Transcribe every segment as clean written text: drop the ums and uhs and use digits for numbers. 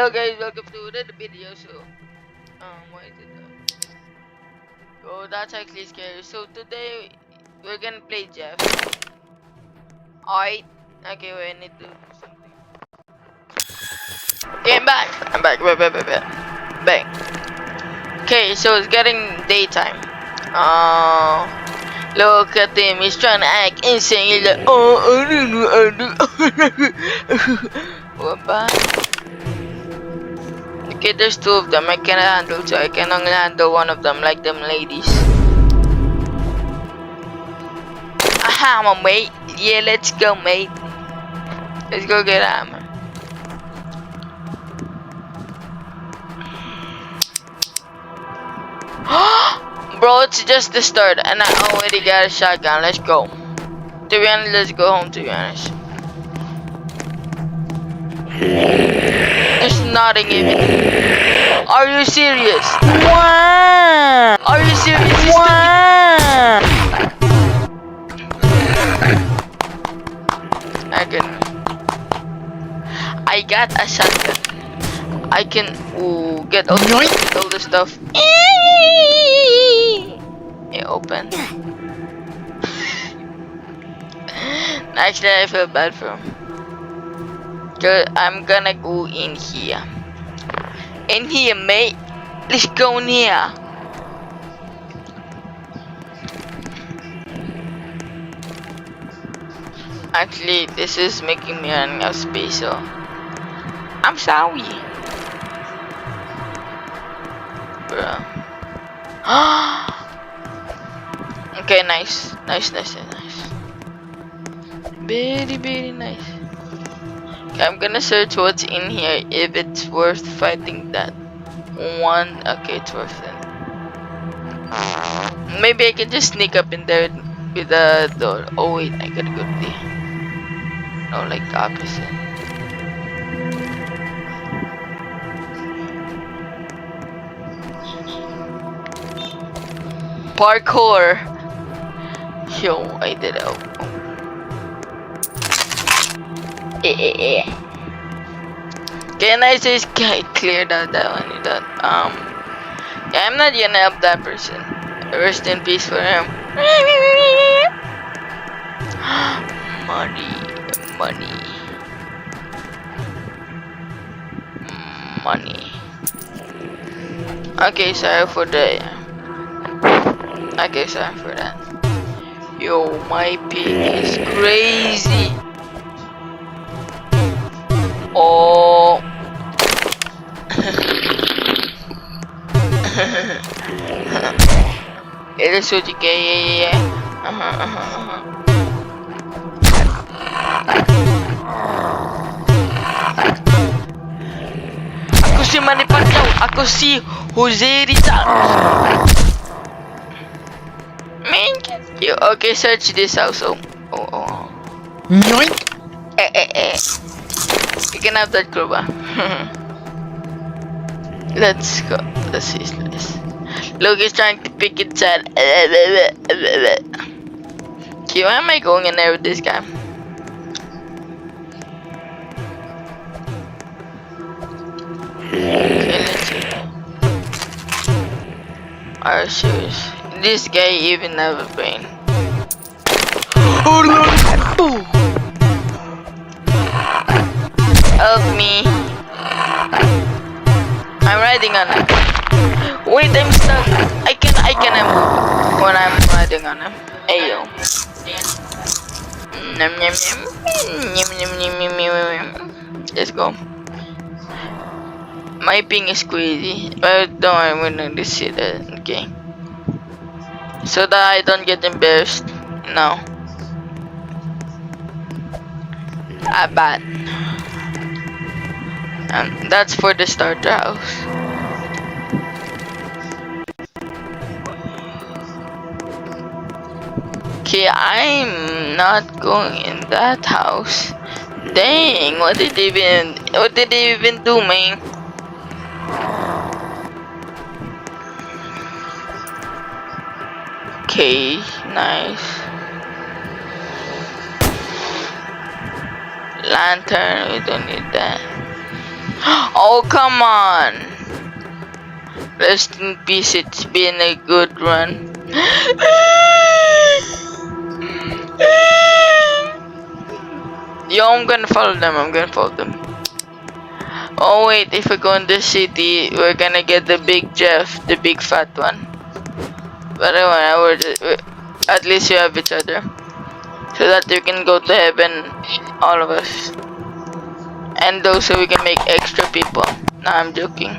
Hello guys, welcome to the video. So, why is it that? Oh, that's actually scary. So today we're gonna play GEF. Alright. Okay, wait, I need to do something. Okay, I'm back. I'm back. Bang. Okay, so it's getting daytime. Look at him. He's trying to act insane. He's like, oh, I don't know. What ba? Okay, there's two of them. I cannot handle two. I can only handle one of them, like them ladies. Aha, my mate. Yeah, let's go, mate. Let's go get hammer. Bro, it's just the start, and I already got a shotgun. Let's go. To be honest, let's go home. To be honest, there's nothing even. Are you serious? Wow. Are you serious? Wow. I got a shotgun. I can get all the stuff. Yeah, open. Actually, I feel bad for him. I'm gonna go in here. In here, mate. Let's go in here. Actually, this is making me running out of space, so I'm sorry. Bro. Okay, nice. Nice. Very nice. Okay, I'm gonna search what's in here if it's worth fighting that one. Okay, it's worth it. Maybe I can just sneak up in there with the door. Oh wait, I gotta go there. No, like the opposite. Parkour. Yo, I did it. Can I just cleared out that one? Yeah, I'm not gonna help that person. Rest in peace for him. Money. Okay, sorry for that. Okay, sorry for that. Yo, my pig is crazy. Oh. It is so yeah. Aku si Manipatlaw. Ako si Jose Rizal. Man, you okay? Search this house. Oh. Yoink. You can have that crowbar. Let's go. Let's see this. Look, he's trying to pick its head. Okay, why am I going in there with this guy? Okay, let's see. Are you serious? This guy even have a brain. Help me. I'm riding on him. Wait, I'm stuck. I can move when I'm riding on him. Ayo. Let's go. My ping is crazy. But don't worry, we're not gonna see that. Okay. So that I don't get embarrassed. No. I bet. And that's for the starter house. Okay, I'm not going in that house. Dang, what did they even do, man? Okay, nice. Lantern, we don't need that. Oh, come on. Rest in peace, it's been a good run. Yo, I'm gonna follow them, Oh wait, if we go in the city, we're gonna get the big Jeff, the big fat one. But at least we have each other. So that we can go to heaven, all of us. And also we can make extra people. No, I'm joking.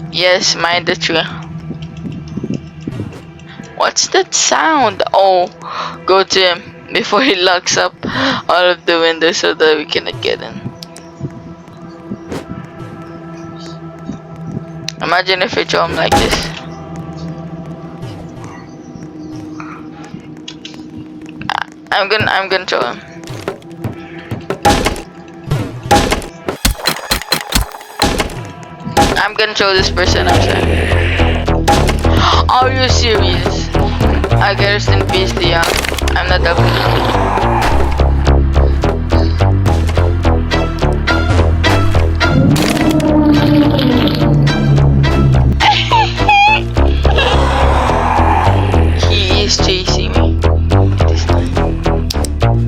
Yes, mind the tree. What's that sound? Oh, go to him before he locks up all of the windows so that we cannot get in. Imagine if we show him like this. I'm gonna show him. I'm gonna show this person outside. Are you serious? I get rest in peace, Leon. I'm not helping you. He is chasing me. This time.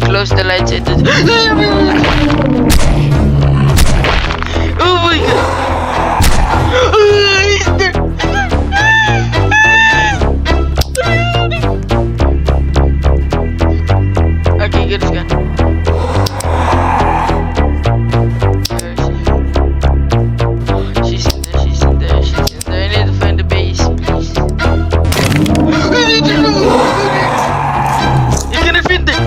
Close the lights. Oh my god. He's there. Okay, get his gun. She's in there. I need to find the base, please. He's gonna fit there.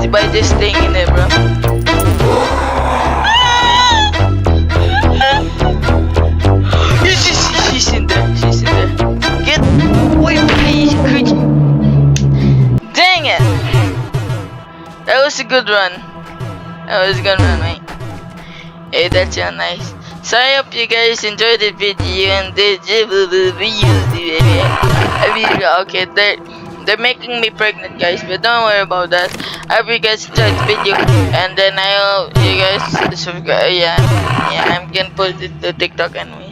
By just staying in there, bro. She's in there. Get away from me, creature. Dang it! That was a good run. Mate. Hey, that's so nice. So I hope you guys enjoyed the video and okay, they're making me pregnant, guys, but don't worry about that. I hope you guys enjoyed the video, and then I hope you guys subscribe. Yeah, I'm gonna put it to TikTok anyway.